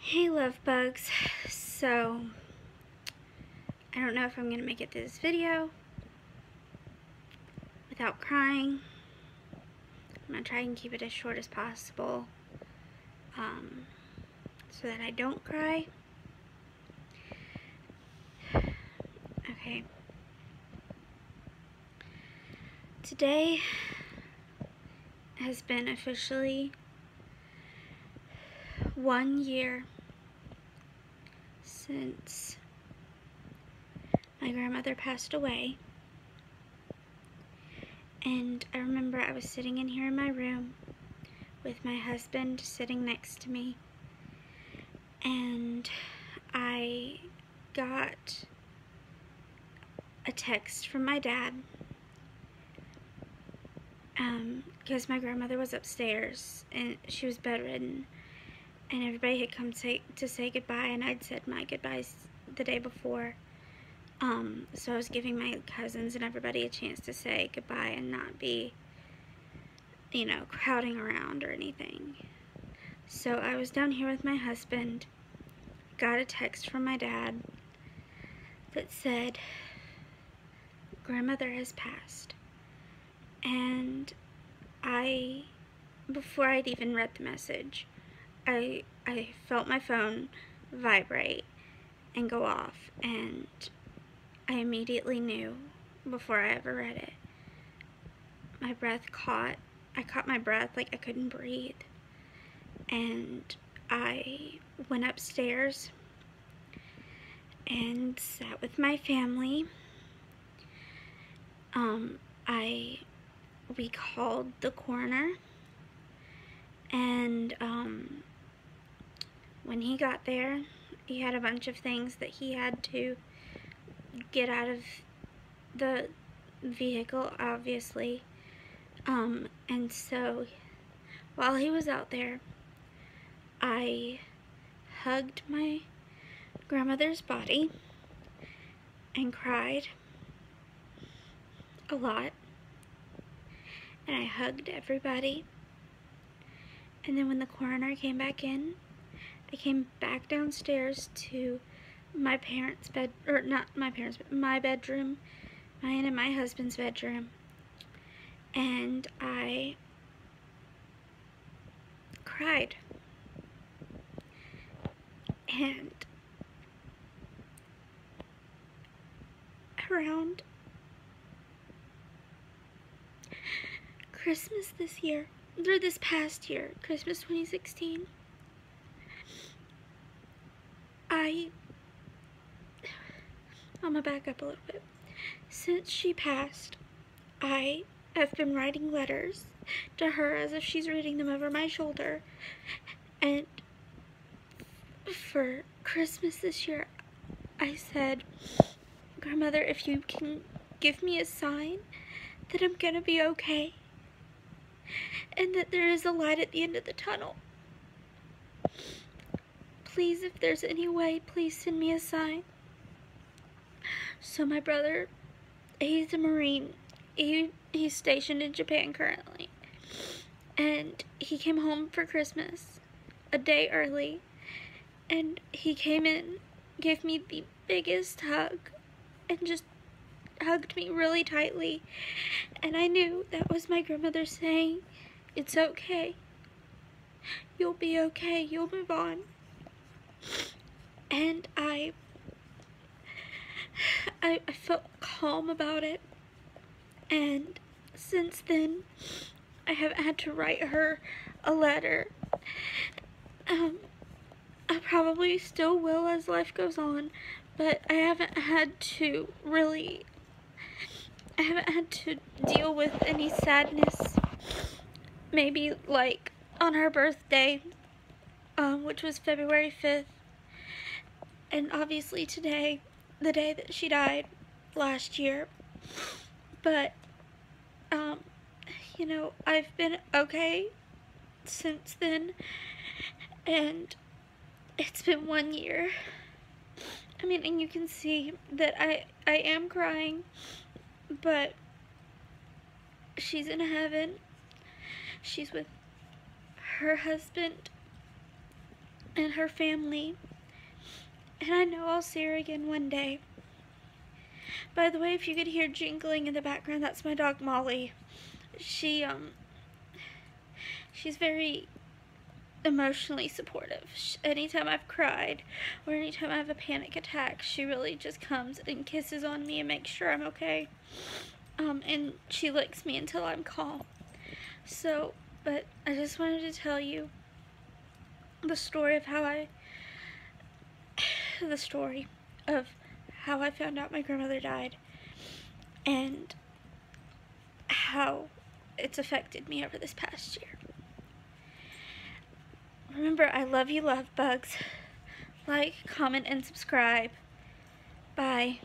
Hey love bugs, so I don't know if I'm gonna make it through this video without crying. I'm gonna try and keep it as short as possible so that I don't cry. Okay. Today has been officially 1 year since my grandmother passed away. And I remember I was sitting in here in my room with my husband sitting next to me, and I got a text from my dad because my grandmother was upstairs and she was bedridden, and everybody had come to say goodbye, and I'd said my goodbyes the day before. So I was giving my cousins and everybody a chance to say goodbye and not be, you know, crowding around or anything. So I was down here with my husband, got a text from my dad that said, "Grandmother has passed." And before I'd even read the message, I felt my phone vibrate and go off, and I immediately knew before I ever read it. I caught my breath like I couldn't breathe, and I went upstairs and sat with my family. We called the coroner, and when he got there, he had a bunch of things that he had to get out of the vehicle, obviously. And so while he was out there, I hugged my grandmother's body and cried a lot, and I hugged everybody. And then when the coroner came back in, I came back downstairs to my parents' bed, or not my parents' bed, my bedroom, mine and my husband's bedroom, and I cried. And around Christmas this past year, Christmas 2016, I'm gonna back up a little bit. Since she passed, I have been writing letters to her as if she's reading them over my shoulder. And for Christmas this year, I said, "Grandmother, if you can give me a sign that I'm gonna be okay, and that there is a light at the end of the tunnel, please, if there's any way, please send me a sign." So my brother, he's a Marine. He's stationed in Japan currently. And he came home for Christmas a day early. And he came in, gave me the biggest hug, and just hugged me really tightly. And I knew that was my grandmother saying, "It's okay. You'll be okay. You'll move on." And I felt calm about it. And since then, I haven't had to write her a letter. I probably still will as life goes on, but I haven't had to deal with any sadness. Maybe like on her birthday, which was February 5th, and obviously today, the day that she died last year. But you know, I've been okay since then, and it's been 1 year. I mean, and you can see that I am crying, but she's in heaven. She's with her husband, and her family. And I know I'll see her again one day. By the way, if you could hear jingling in the background, that's my dog Molly. She's very emotionally supportive. Anytime I've cried or anytime I have a panic attack, she really just comes and kisses on me and makes sure I'm okay. And she licks me until I'm calm. So, but I just wanted to tell you the story of how I found out my grandmother died and how it's affected me over this past year. Remember, I love you, love bugs. Like, comment, and subscribe. Bye.